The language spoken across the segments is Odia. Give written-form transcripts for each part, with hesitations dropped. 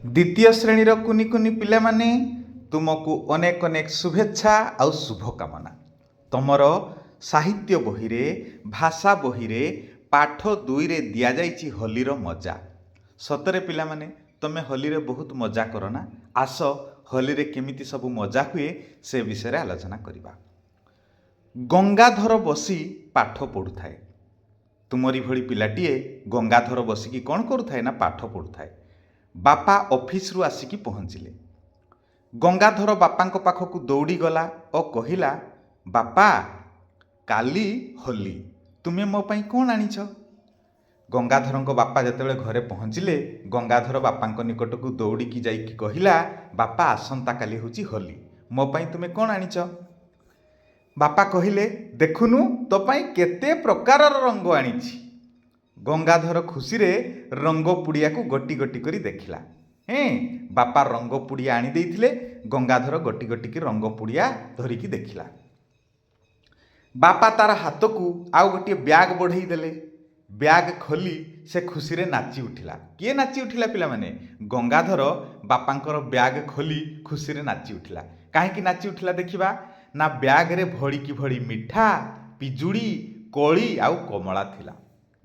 द्वितीय श्रेणीर कुनि कुनि पिला माने तुमको अनेक अनेक शुभेच्छा आउ शुभकामना। तुमर साहित्य बही रे भाषा बही रे पाठ 2 रे दिया जाइछि होलीर मजा। सतरे पिला माने तमे होली रे बहुत मजा करो ना। आस होली रे केमिति सब मजा हुए से विषय रे आलोचना करिबा। गंगाधर बसी पाठ पढ़ुथाए। तुमरी भली पिलाटीए गंगाधर बसिकी कौन करुथाए ना पाठ पढ़ुथाए। बापा ऑफिस रु आसिकी पहुँचिले। गंगाधर बापांको पाखकु दौड़ी गला और कहिला, बापा काली होली, तुमे मो पई कौन आनिछ? गंगाधरंको बापा जेतेबेले घरे पहुँचिले, गंगाधर बापांको निकटकु दौड़िकी जाइकी कहिला, बापा आसंता काली होची होली, मो पई तुमे कौन आनिछ? बापा कहिले, देखुनु तो पई केते प्रकारर रंग आनिछि। गंगाधर खुशी रे रंग पुड़िया को गोटी गोटी करी देखिला। बापा रंग पुड़िया आनी देइथिले। गंगाधर गोटी गोटी की रंग पुड़िया धरिकी देखिला। बापा तार हाथ को आउ गोटे ब्याग बढ़ई देले। ब्याग खोली से खुशी रे नाची उठिला। किए नाची उठिला पिला माने? गंगाधर बापांकर ब्याग खोली खुशी रे नाची उठिला। काहेकि नाची उठिला देखिबा ना, ब्याग रे भड़ी की भड़ी मिठा पिजुड़ी कोली आउ कमला थिला।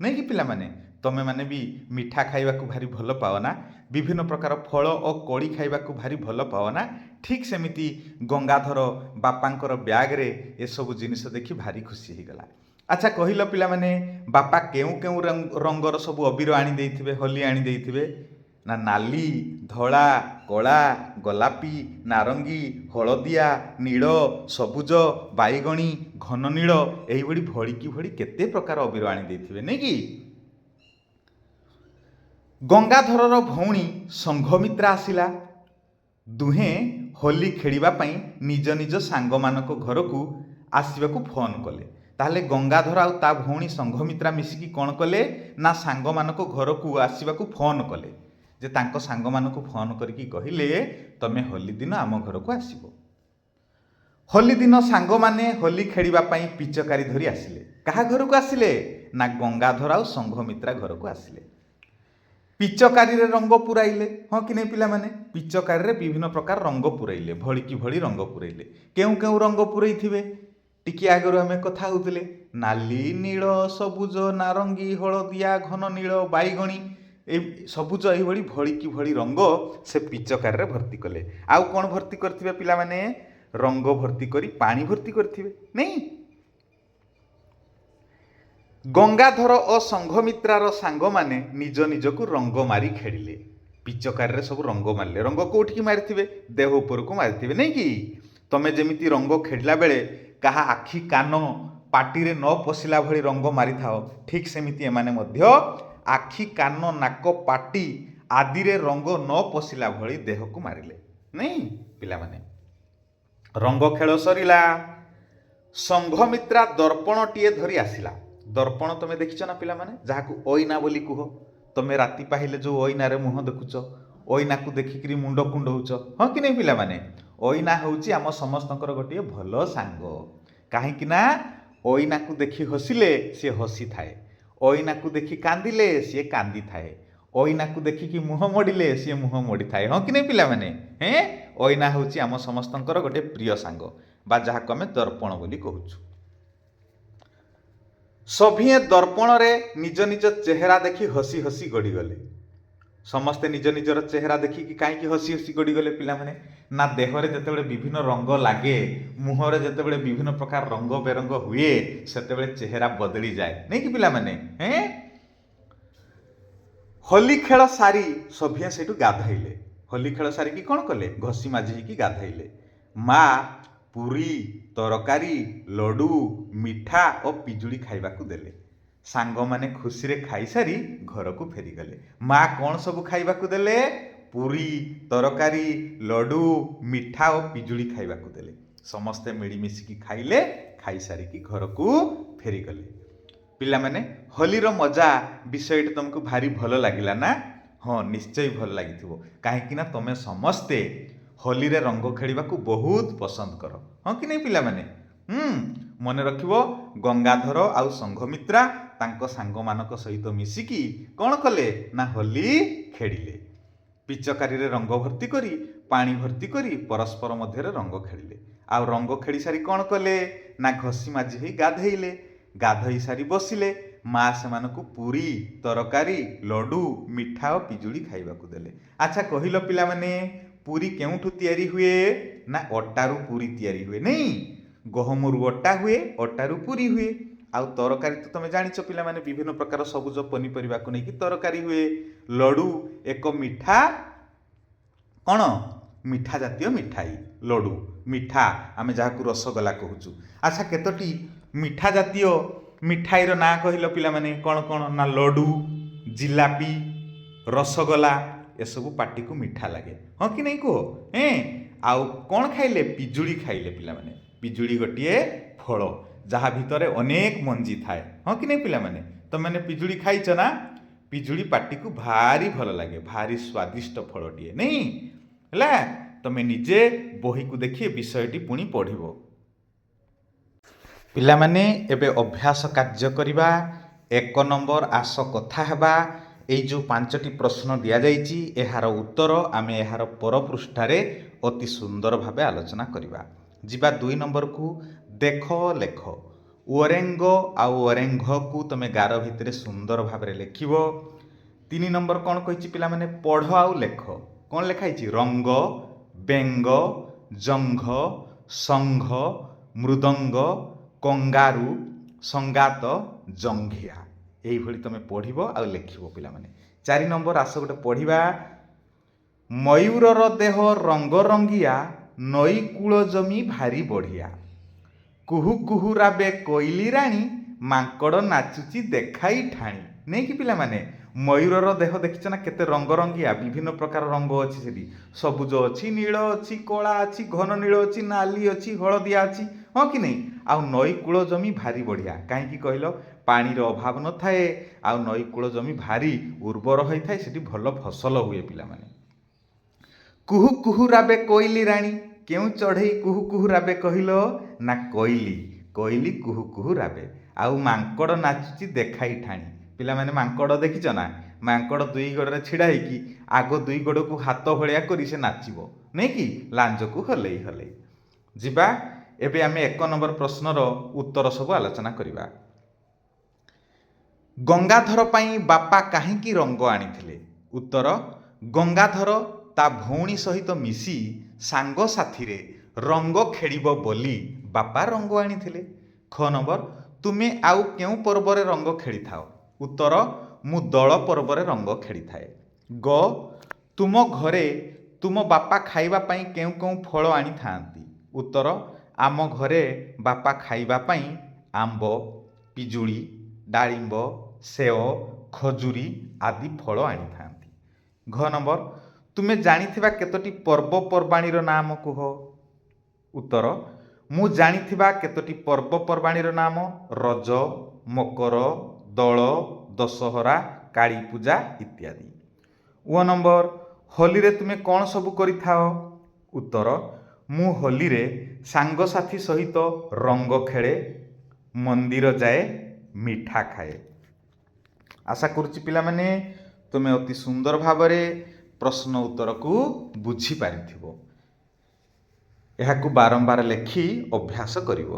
नहीं कि पिला माने तमे माने भी मिठा खाइबा को भारी भल पाओ ना, विभिन्न प्रकार फल और कोड़ी खाइबा को भारी भल पाओ ना। ठीक सेमिति गंगाधर बापांकर ब्याग रे ए सब जिनिस देखि भारी खुशी ही गला। अच्छा कहिलो पिला माने, बापा केउ केउ रंगर सब अबीर आनी देइथिबे, होली आनी देइथिबे ना? नाली, धला, कला, गोलापी, नारंगी, हलदिया, नील, सबुज, बाईगणी, घन नील, एही भड़ी भड़ी की भड़ी केते प्रकार अबीर आनी देइथिबे नहीं कि? गंगाधरर भौणी संघमित्रा आसिला। दुहे होली खेलिबा पई निज निज सांग मानको घरकू आसिबाकू फोन कले। ताहले गंगाधर आउ ता भौणी संघमित्रा मिसिकी कौन कले ना, सांग मानको घरकू आसिबाकू फोन कले। जे तांको सांग मानको फोन करिकी कहिले, तमे होली दिन आम घरकू आसिबो। होली दिन सांग माने होली खेलिबा पई पिचकारी धरी आसिले। कहा घरकू आसिले ना, गंगाधर आउ संघमित्रा घरकू आसिले। पिचकारी रे रंग पुराइले। हाँ कि नहीं पिला माने? पिचकारी रे विभिन्न प्रकार रंग पुराइले, भड़ी की भड़ी रंग पुराइले। केउ केउ रंग पुरैथिबे टिकी आगरु हमें कथा होउतले। नाली, नील, सबुज, नारंगी, हलदिया, घन नील, बाईगणी, ए सबुज एही भड़ी भड़ी की भड़ी रंग से पिचकारी रे भर्ती कले। आउ कौन भर्ती करथिबे पिला माने? रंग भर्ती करी पानी भर्ती करथिबे नहीं? गंगाधर और संघमित्रार सांग माने निज निज को रंग मारी खेलिले। पिचकारी रे सब रंग मारले। रंग कोठी मारिथिबे? देह ऊपर को मारिथिबे नहीं कि? तमे जेमिति रंग खेलिला बेले कहा आखि कान पाटी रे न पशिला भली रंग मारी थाओ, ठीक सेमिति एमाने मध्य आखि कान नाक पाटी आदि रे रंग न पशिला भली देह को मारिले नहीं पिला माने। रंग खेल सरिला। संघमित्रा दर्पण टीए धरी आसिला। दर्पण तमे देखिछ ना पिला माने? जाहाकू ओइना बोली कुह। तमे राति पाहिले जो ओइना रे मुह देखुछ, ओइना को देखिकरी मुंड कुंडौछ, हाँ कि नहीं पिला माने? ओइना होउची आम समस्तंकर गोटे भलो सांग। काहेकि ना ओइना को देखि हसिले से हसी थाए, ओइना को देखि कांदिले से कांदी थाए, ओइना को देखिकी मुह मोड़िले से मुह मोड़ी थाए, हाँ कि नहीं पिला माने? ओइना होउची आम समस्तंकर गोटे प्रिय सांग बा जाहाको आमे दर्पण बोली कहूछु। सभिए दर्पण रे निज निज चेहरा देखि हसी हसी गड़ी गले। समस्ते निज निजर चेहरा देखिकी काईकी हसी हसी गड़ी गले पिला माने? ना देहरे जेतेबेले विभिन्न रंग लागे, मुहरे जेतेबेले विभिन्न प्रकार रंग बेरंग हुए, सेतेबेले चेहरा बदली जाए नहीं कि पिला माने? होली खेल सारी सभिए सेठू गाधैले। होली खेल सारी की कौन कले? घसी माझी की गाधैले। माँ पुरी, तरकारी, लडू, मिठा और पिजुड़ी खाइबाकू देले। सांग माने खुशी रे खाई सारी घर को फेरी गले। माँ कौन सब खाइबाकू देले? पुरी, तरकारी, लडू, मिठा और पिजुड़ी खाइबाकू देले। समस्ते मिलीमिशिकी खाइले, खाई सारी की घर को फेरी गले। पिला माने होलीर मजा विषय तुमको भारी भल लागिला ना? हाँ निश्चय भल लागिथिबो। काहेकि ना तमे समस्ते होली रे रंग खेलिबा को बहुत पसंद करो, हाँ कि नहीं पिला माने? मन रखिबो गंगाधर आउ संघमित्रा तांको सांग मानक सहित मिसिकी कौन कले ना होली खेलिले। ପିଚକାରୀରେ ରଙ୍ଗ ଭର୍ତ୍ତି କରି ପାଣି ଭର୍ତ୍ତି କରି ପରସ୍ପର ମଧ୍ୟରେ ରଙ୍ଗ ଖେଳିଲେ। ଆଉ ରଙ୍ଗ ଖେଳି ସାରି କ'ଣ କଲେ ନା ଘଷି ମାଜି ହୋଇ ଗାଧେଇଲେ। ଗାଧୋଇ ସାରି ବସିଲେ। ମା ସେମାନଙ୍କୁ ପୁରୀ, ତରକାରୀ, ଲଡ଼ୁ, ମିଠା ଓ ପିଜୁଳି ଖାଇବାକୁ ଦେଲେ। ଆଚ୍ଛା କହିଲ ପିଲାମାନେ, ପୁରୀ କେଉଁଠୁ ତିଆରି ହୁଏ? ନା ଅଟାରୁ ପୁରୀ ତିଆରି ହୁଏ ନାଇଁ। ଗହମରୁ ଅଟା ହୁଏ, ଅଟାରୁ ପୁରୀ ହୁଏ। ଆଉ ତରକାରୀ ତ ତମେ ଜାଣିଛ ପିଲାମାନେ, ବିଭିନ୍ନ ପ୍ରକାର ସବୁଜ ପନିପରିବାକୁ ନେଇକି ତରକାରୀ ହୁଏ। ଲଡ଼ୁ ଏକ ମିଠା, କ'ଣ ମିଠା ଜାତୀୟ ମିଠାଇ। ଲଡ଼ୁ ମିଠା, ଆମେ ଯାହାକୁ ରସଗୋଲା କହୁଛୁ। ଆଚ୍ଛା କେତୋଟି ମିଠା ଜାତୀୟ ମିଠାଇର ନାଁ କହିଲ ପିଲାମାନେ? କ'ଣ କ'ଣ? ନା ଲଡ଼ୁ, ଜିଲାପି, ରସଗୋଲା, ଏସବୁ ପାଟିକୁ ମିଠା ଲାଗେ, ହଁ କି ନାଇଁ କୁହ? ଆଉ କ'ଣ ଖାଇଲେ? ପିଜୁଳି ଖାଇଲେ ପିଲାମାନେ। ପିଜୁଳି ଗୋଟିଏ ଫଳ ଯାହା ଭିତରେ ଅନେକ ମଞ୍ଜି ଥାଏ, ହଁ କି ନାଇଁ ପିଲାମାନେ? ତମେମାନେ ପିଜୁଳି ଖାଇଛ ନା? ପିଜୁଳି ପାଟିକୁ ଭାରି ଭଲ ଲାଗେ, ଭାରି ସ୍ୱାଦିଷ୍ଟ ଫଳଟିଏ ନାଇଁ ହେଲା। ତମେ ନିଜେ ବହିକୁ ଦେଖି ଏ ବିଷୟଟି ପୁଣି ପଢ଼ିବ। ପିଲାମାନେ ଏବେ ଅଭ୍ୟାସ କାର୍ଯ୍ୟ କରିବା। 1 ନମ୍ବର ଆସ କଥା ହେବା। ଏଇ ଯେଉଁ 5ଟି ପ୍ରଶ୍ନ ଦିଆଯାଇଛି, ଏହାର ଉତ୍ତର ଆମେ ଏହାର ପରପୃଷ୍ଠାରେ ଅତି ସୁନ୍ଦର ଭାବେ ଆଲୋଚନା କରିବା। ଯିବା 2 ନମ୍ବରକୁ। ଦେଖ, ଲେଖ। ଓରେଙ୍ଗ ଆଉ ଓରେଙ୍ଘକୁ ତମେ ଗାର ଭିତରେ ସୁନ୍ଦର ଭାବରେ ଲେଖିବ। 3 ନମ୍ବର କ'ଣ କହିଛି ପିଲାମାନେ? ପଢ଼ ଆଉ ଲେଖ। କ'ଣ ଲେଖା ହେଇଛି? ରଙ୍ଗ, ବେଙ୍ଗ, ଜଙ୍ଘ, ସଂଘ, ମୃଦଙ୍ଗ, କଙ୍ଗାରୁ, ସଙ୍ଗାତ, ଜଙ୍ଘିଆ। ଏଇଭଳି ତମେ ପଢ଼ିବ ଆଉ ଲେଖିବ ପିଲାମାନେ। 4 ନମ୍ବର ଆସ ଗୋଟେ ପଢ଼ିବା। ମୟୂରର ଦେହ ରଙ୍ଗରଙ୍ଗିଆ, ନଈ କୂଳ ଜମି ଭାରି ବଢ଼ିଆ। କୁହୁ କୁହୁ ରାବେ କୋଇଲି ରାଣୀ, ମାଙ୍କଡ଼ ନାଚୁଛି ଦେଖାଇ ଠାଣି। ନେଇକି ପିଲାମାନେ, ମୟୂରର ଦେହ ଦେଖିଛ ନା କେତେ ରଙ୍ଗରଙ୍ଗିଆ? ବିଭିନ୍ନ ପ୍ରକାର ରଙ୍ଗ ଅଛି ସେଠି। ସବୁଜ ଅଛି, ନୀଳ ଅଛି, କଳା ଅଛି, ଘନ ନୀଳ ଅଛି, ନାଲି ଅଛି, ହଳଦିଆ ଅଛି, ହଁ କି ନାହିଁ? ଆଉ ନଈ କୂଳ ଜମି ଭାରି ବଢ଼ିଆ। କାହିଁକି କହିଲ? ପାଣିର ଅଭାବ ନଥାଏ, ଆଉ ନଈ କୂଳ ଜମି ଭାରି ଉର୍ବର ହୋଇଥାଏ, ସେଠି ଭଲ ଫସଲ ହୁଏ ପିଲାମାନେ। କୁହୁ କୁହୁ ରାବେ କୋଇଲି ରାଣୀ। କେଉଁ ଚଢ଼େଇ କୁହୁ କୁହୁ ରାବେ କହିଲ? ନା କୋଇଲି। କୋଇଲି କୁହୁ କୁହୁ ରାବେ। ଆଉ ମାଙ୍କଡ଼ ନାଚୁଛି ଦେଖାଇ ଠାଣି। ପିଲାମାନେ ମାଙ୍କଡ଼ ଦେଖିଛ ନା? ମାଙ୍କଡ଼ 2 ଗୋଡ଼ରେ ଛିଡ଼ା ହେଇକି ଆଗ 2 ଗୋଡ଼କୁ ହାତ ଭଳିଆ କରି ସେ ନାଚିବ ନାଇଁକି, ଲାଞ୍ଜକୁ ହଲେଇ ହଲେଇ। ଯିବା ଏବେ ଆମେ 1 ନମ୍ବର ପ୍ରଶ୍ନର ଉତ୍ତର ସବୁ ଆଲୋଚନା କରିବା। ଗଙ୍ଗାଧର ପାଇଁ ବାପା କାହିଁକି ରଙ୍ଗ ଆଣିଥିଲେ? ଉତ୍ତର, ଗଙ୍ଗାଧର ତା ଭଉଣୀ ସହିତ ମିଶି ସାଙ୍ଗସାଥିରେ ରଙ୍ଗ ଖେଳିବ ବୋଲି ବାପା ରଙ୍ଗ ଆଣିଥିଲେ। ଖ ନମ୍ବର, ତୁମେ ଆଉ କେଉଁ ପର୍ବରେ ରଙ୍ଗ ଖେଳିଥାଅ? ଉତ୍ତର, ମୁଁ ଦୋଳ ପର୍ବରେ ରଙ୍ଗ ଖେଳିଥାଏ। ଗ, ତୁମ ଘରେ ତୁମ ବାପା ଖାଇବା ପାଇଁ କେଉଁ କେଉଁ ଫଳ ଆଣିଥାନ୍ତି? ଉତ୍ତର, ଆମ ଘରେ ବାପା ଖାଇବା ପାଇଁ ଆମ୍ବ, ପିଜୁଳି, ଡାଳିମ୍ବ, ସେଓ, ଖଜୁରୀ ଆଦି ଫଳ ଆଣିଥାନ୍ତି। ଘ ନମ୍ବର, ତୁମେ ଜାଣିଥିବା କେତୋଟି ପର୍ବପର୍ବାଣୀର ନାମ କୁହ? ଉତ୍ତର, ମୁଁ ଜାଣିଥିବା କେତୋଟି ପର୍ବପର୍ବାଣୀର ନାମ ରଜ, ମକର, ଦୋଳ, ଦଶହରା, କାଳୀପୂଜା ଇତ୍ୟାଦି। ଅ ନମ୍ବର, ହୋଲିରେ ତୁମେ କ'ଣ ସବୁ କରିଥାଅ? ଉତ୍ତର, ମୁଁ ହୋଲିରେ ସାଙ୍ଗସାଥି ସହିତ ରଙ୍ଗ ଖେଳେ, ମନ୍ଦିର ଯାଏ, ମିଠା ଖାଏ। ଆଶା କରୁଛି ପିଲାମାନେ ତୁମେ ଅତି ସୁନ୍ଦର ଭାବରେ ପ୍ରଶ୍ନ ଉତ୍ତରକୁ ବୁଝିପାରିଥିବ। ଏହାକୁ ବାରମ୍ବାର ଲେଖି ଅଭ୍ୟାସ କରିବ।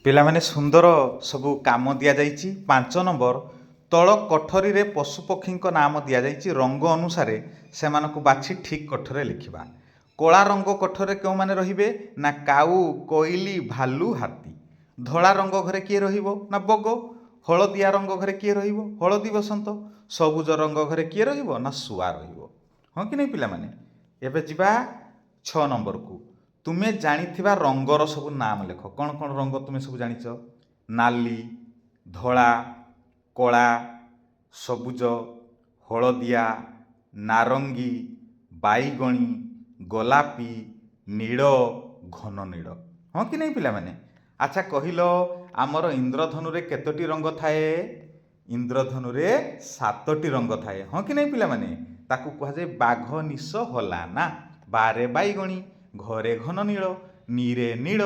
ପିଲାମାନେ ସୁନ୍ଦର ସବୁ କାମ ଦିଆଯାଇଛି। 5 ନମ୍ବର, ତଳ କୋଠରୀରେ ପଶୁପକ୍ଷୀଙ୍କ ନାମ ଦିଆଯାଇଛି। ରଙ୍ଗ ଅନୁସାରେ ସେମାନଙ୍କୁ ବାଛି ଠିକ୍ କୋଠରୀରେ ଲେଖିବା। କଳା ରଙ୍ଗ କୋଠରୀରେ କେଉଁମାନେ ରହିବେ? ନା କାଉ, କୋଇଲି, ଭାଲୁ, ହାତୀ। ଧଳା ରଙ୍ଗ ଘରେ କିଏ ରହିବ? ନା ବଗ। ହଳଦିଆ ରଙ୍ଗ ଘରେ କିଏ ରହିବ? ହଳଦୀ ବସନ୍ତ। ସବୁଜ ରଙ୍ଗ ଘରେ କିଏ ରହିବ? ନା ଶୁଆ ରହିବ, ହଁ କି ନାହିଁ ପିଲାମାନେ? ଏବେ ଯିବା 6 ନମ୍ବରକୁ। ତୁମେ ଜାଣିଥିବା ରଙ୍ଗର ସବୁ ନାମ ଲେଖ। କ'ଣ କ'ଣ ରଙ୍ଗ ତୁମେ ସବୁ ଜାଣିଛ? ନାଲି, ଧଳା, କଳା, ସବୁଜ, ହଳଦିଆ, ନାରଙ୍ଗୀ, ବାଇଗଣୀ, ଗୋଲାପୀ, ନୀଳ, ଘନ ନୀଳ, ହଁ କି ନାହିଁ ପିଲାମାନେ? ଆଚ୍ଛା କହିଲ, ଆମର ଇନ୍ଦ୍ରଧନୁରେ କେତୋଟି ରଙ୍ଗ ଥାଏ? ଇନ୍ଦ୍ରଧନୁରେ 7ଟି ରଙ୍ଗ ଥାଏ, ହଁ କି ନାହିଁ ପିଲାମାନେ? ତାକୁ କୁହାଯାଏ ବାଘ ନିଶ ହଲାନା। ବାରେ ବାଇଗଣୀ, ଘରେ ଘନ ନୀଳ, ନୀରେ ନୀଳ,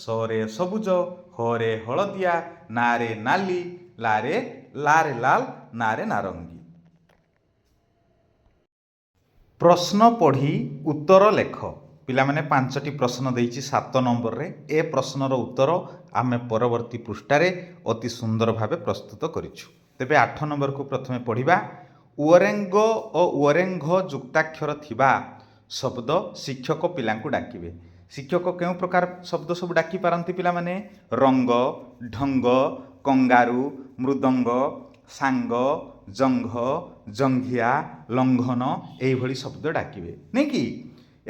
ସରେ ସବୁଜ, ହରେ ହଳଦିଆ, ନାରେ ନାଲି, ଲାରେ ଲାଲ, ନାରେ ନାରଙ୍ଗୀ। ପ୍ରଶ୍ନ ପଢ଼ି ଉତ୍ତର ଲେଖ। ପିଲାମାନେ 5ଟି ପ୍ରଶ୍ନ ଦେଇଛି 7 ନମ୍ବରରେ। ଏ ପ୍ରଶ୍ନର ଉତ୍ତର ଆମେ ପରବର୍ତ୍ତୀ ପୃଷ୍ଠାରେ ଅତି ସୁନ୍ଦର ଭାବେ ପ୍ରସ୍ତୁତ କରିଛୁ। ତେବେ 8 ନମ୍ବରକୁ ପ୍ରଥମେ ପଢ଼ିବା। ଓରେଙ୍ଗ ଓ ଓରେଙ୍ଘ ଯୁକ୍ତାକ୍ଷର ଥିବା ଶବ୍ଦ ଶିକ୍ଷକ ପିଲାଙ୍କୁ ଡାକିବେ। ଶିକ୍ଷକ କେଉଁ ପ୍ରକାର ଶବ୍ଦ ସବୁ ଡାକିପାରନ୍ତି ପିଲାମାନେ? ରଙ୍ଗ, ଢଙ୍ଗ, କଙ୍ଗାରୁ, ମୃଦଙ୍ଗ, ସାଙ୍ଗ, ଜଙ୍ଘ, ଜଙ୍ଘିଆ, ଲଙ୍ଘନ ଏଇଭଳି ଶବ୍ଦ ଡାକିବେ ନାଇଁ କି?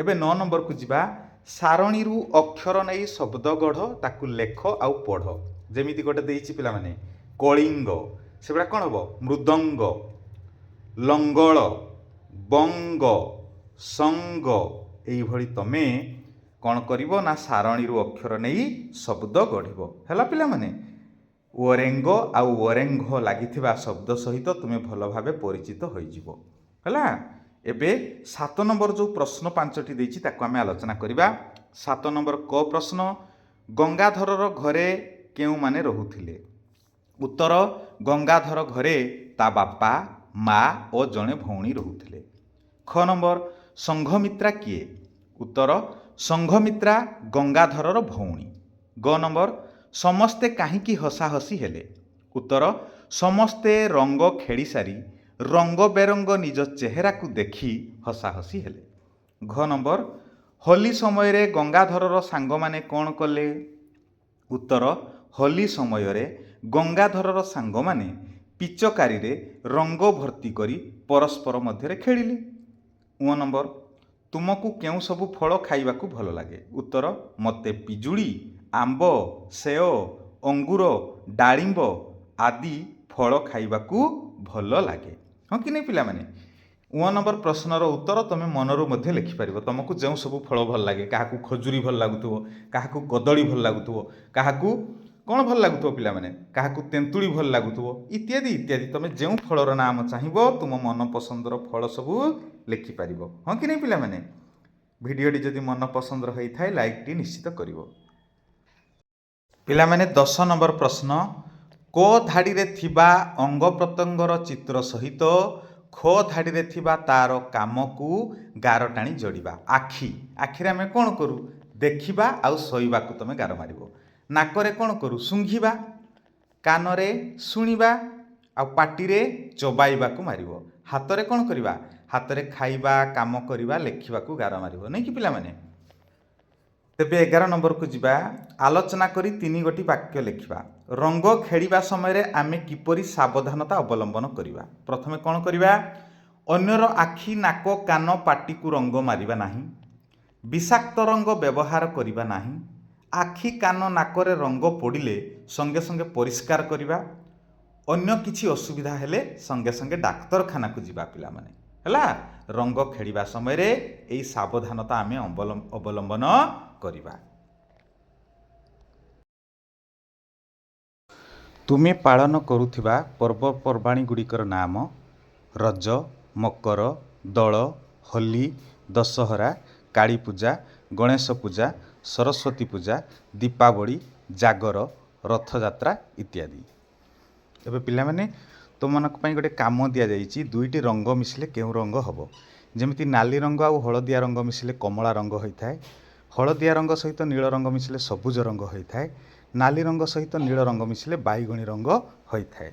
ଏବେ 9 ନମ୍ବରକୁ ଯିବା। ସାରଣୀରୁ ଅକ୍ଷର ନେଇ ଶବ୍ଦ ଗଢ଼, ତାକୁ ଲେଖ ଆଉ ପଢ଼। ଯେମିତି ଗୋଟେ ଦେଇଛି ପିଲାମାନେ କଳିଙ୍ଗ, ସେଗୁଡ଼ା କ'ଣ ହେବ? ମୃଦଙ୍ଗ, ଲଙ୍ଗଳ, ବଙ୍ଗ, ସଙ୍ଗ। ଏଇଭଳି ତମେ କ'ଣ କରିବ ନା ସାରଣୀରୁ ଅକ୍ଷର ନେଇ ଶବ୍ଦ ଗଢ଼ିବ। ହେଲା ପିଲାମାନେ? ଓରେଙ୍ଗ ଆଉ ଓରେଙ୍ଘ ଲାଗିଥିବା ଶବ୍ଦ ସହିତ ତୁମେ ଭଲ ଭାବେ ପରିଚିତ ହୋଇଯିବ। ହେଲା? ଏବେ 7 ନମ୍ବର ଯେଉଁ ପ୍ରଶ୍ନ 5ଟି ଦେଇଛି ତାକୁ ଆମେ ଆଲୋଚନା କରିବା। 7 ନମ୍ବର କ ପ୍ରଶ୍ନ। ଗଙ୍ଗାଧରର ଘରେ କେଉଁମାନେ ରହୁଥିଲେ? ଉତ୍ତର, ଗଙ୍ଗାଧର ଘରେ ତା ବାପା, ମା ଓ ଜଣେ ଭଉଣୀ ରହୁଥିଲେ। ଖ ନମ୍ବର। ସଂଘମିତ୍ରା କିଏ? ଉତ୍ତର, ସଂଘମିତ୍ରା ଗଙ୍ଗାଧରର ଭଉଣୀ। ଗ ନମ୍ବର। ସମସ୍ତେ କାହିଁକି ହସାହସି ହେଲେ? ଉତ୍ତର, ସମସ୍ତେ ରଙ୍ଗ ଖେଳି ସାରି ରଙ୍ଗ ବେରଙ୍ଗ ନିଜ ଚେହେରାକୁ ଦେଖି ହସାହସି ହେଲେ। ଘ ନମ୍ବର। ହୋଲି ସମୟରେ ଗଙ୍ଗାଧରର ସାଙ୍ଗମାନେ କ'ଣ କଲେ? ଉତ୍ତର, ହୋଲି ସମୟରେ ଗଙ୍ଗାଧରର ସାଙ୍ଗମାନେ ପିଚକାରିରେ ରଙ୍ଗ ଭର୍ତ୍ତି କରି ପରସ୍ପର ମଧ୍ୟରେ ଖେଳିଲେ। ଅ ନମ୍ବର। ତୁମକୁ କେଉଁ ସବୁ ଫଳ ଖାଇବାକୁ ଭଲ ଲାଗେ? ଉତ୍ତର, ମୋତେ ପିଜୁଳି, ଆମ୍ବ, ସେଓ, ଅଙ୍ଗୁର, ଡାଳିମ୍ବ ଆଦି ଫଳ ଖାଇବାକୁ ଭଲ ଲାଗେ। ହଁ କି ନାହିଁ ପିଲାମାନେ? ଅ ନମ୍ବର ପ୍ରଶ୍ନର ଉତ୍ତର ତୁମେ ମନରୁ ମଧ୍ୟ ଲେଖିପାରିବ। ତୁମକୁ ଯେଉଁ ସବୁ ଫଳ ଭଲ ଲାଗେ, କାହାକୁ ଖଜୁରୀ ଭଲ ଲାଗୁଥିବ, କାହାକୁ କଦଳୀ ଭଲ ଲାଗୁଥିବ, କାହାକୁ କ'ଣ ଭଲ ଲାଗୁଥିବ ପିଲାମାନେ? କାହାକୁ ତେନ୍ତୁଳି ଭଲ ଲାଗୁଥିବ, ଇତ୍ୟାଦି ଇତ୍ୟାଦି। ତୁମେ ଯେଉଁ ଫଳର ନାମ ଚାହିଁବ ତୁମ ମନ ପସନ୍ଦର ଫଳ ସବୁ ଲେଖିପାରିବ। ହଁ କି ନାହିଁ ପିଲାମାନେ? ଭିଡ଼ିଓଟି ଯଦି ମନ ପସନ୍ଦର ହୋଇଥାଏ ଲାଇକ୍ଟି ନିଶ୍ଚିତ କରିବ। ପିଲାମାନେ 10 ନମ୍ବର ପ୍ରଶ୍ନ। କ ଧାଡ଼ିରେ ଥିବା ଅଙ୍ଗ ପ୍ରତ୍ୟଙ୍ଗର ଚିତ୍ର ସହିତ ଖ ଧାଡ଼ିରେ ଥିବା ତାର କାମକୁ ଗାର ଟାଣି ଯୋଡ଼ିବା। ଆଖି, ଆଖିରେ ଆମେ କ'ଣ କରୁ? ଦେଖିବା ଆଉ ଶୋଇବାକୁ ତୁମେ ଗାର ମାରିବ। ନାକରେ କ'ଣ କରୁ? ଶୁଙ୍ଘିବା। କାନରେ ଶୁଣିବା ଆଉ ପାଟିରେ ଚୋବାଇବାକୁ ମାରିବ। ହାତରେ କ'ଣ କରିବା? ହାତରେ ଖାଇବା, କାମ କରିବା, ଲେଖିବାକୁ ଗାର ମାରିବ ନାଇଁ କି ପିଲାମାନେ? ତେବେ 11 ନମ୍ବରକୁ ଯିବା। ଆଲୋଚନା କରି 3 ଗୋଟି ବାକ୍ୟ ଲେଖିବା। ରଙ୍ଗ ଖେଳିବା ସମୟରେ ଆମେ କିପରି ସାବଧାନତା ଅବଲମ୍ବନ କରିବା? ପ୍ରଥମେ କ'ଣ କରିବା? ଅନ୍ୟର ଆଖି, ନାକ, କାନ, ପାଟିକୁ ରଙ୍ଗ ମାରିବା ନାହିଁ। ବିଷାକ୍ତ ରଙ୍ଗ ବ୍ୟବହାର କରିବା ନାହିଁ। ଆଖି, କାନ, ନାକରେ ରଙ୍ଗ ପଡ଼ିଲେ ସଙ୍ଗେ ସଙ୍ଗେ ପରିଷ୍କାର କରିବା। ଅନ୍ୟ କିଛି ଅସୁବିଧା ହେଲେ ସଙ୍ଗେ ସଙ୍ଗେ ଡାକ୍ତରଖାନାକୁ ଯିବା ପିଲାମାନେ। ହେଲା? ରଙ୍ଗ ଖେଳିବା ସମୟରେ ଏହି ସାବଧାନତା ଆମେ ଅବଲମ୍ବନ କରିବା। ତୁମେ ପାଳନ କରୁଥିବା ପର୍ବପର୍ବାଣୀ ଗୁଡ଼ିକର ନାମ? ରଜ, ମକର, ଦୋଳ, ହୋଲି, ଦଶହରା, କାଳୀପୂଜା, ଗଣେଶ ପୂଜା, ସରସ୍ୱତୀ ପୂଜା, ଦୀପାବଳି, ଜାଗର, ରଥଯାତ୍ରା ଇତ୍ୟାଦି। ଏବେ ପିଲାମାନେ ତୁମମାନଙ୍କ ପାଇଁ ଗୋଟେ କାମ ଦିଆଯାଇଛି। 2ଟି ରଙ୍ଗ ମିଶିଲେ କେଉଁ ରଙ୍ଗ ହେବ? ଯେମିତି ନାଲି ରଙ୍ଗ ଆଉ ହଳଦିଆ ରଙ୍ଗ ମିଶିଲେ କମଳା ରଙ୍ଗ ହୋଇଥାଏ। ହଳଦିଆ ରଙ୍ଗ ସହିତ ନୀଳ ରଙ୍ଗ ମିଶିଲେ ସବୁଜ ରଙ୍ଗ ହୋଇଥାଏ। ନାଲି ରଙ୍ଗ ସହିତ ନୀଳ ରଙ୍ଗ ମିଶିଲେ ବାଇଗଣୀ ରଙ୍ଗ ହୋଇଥାଏ।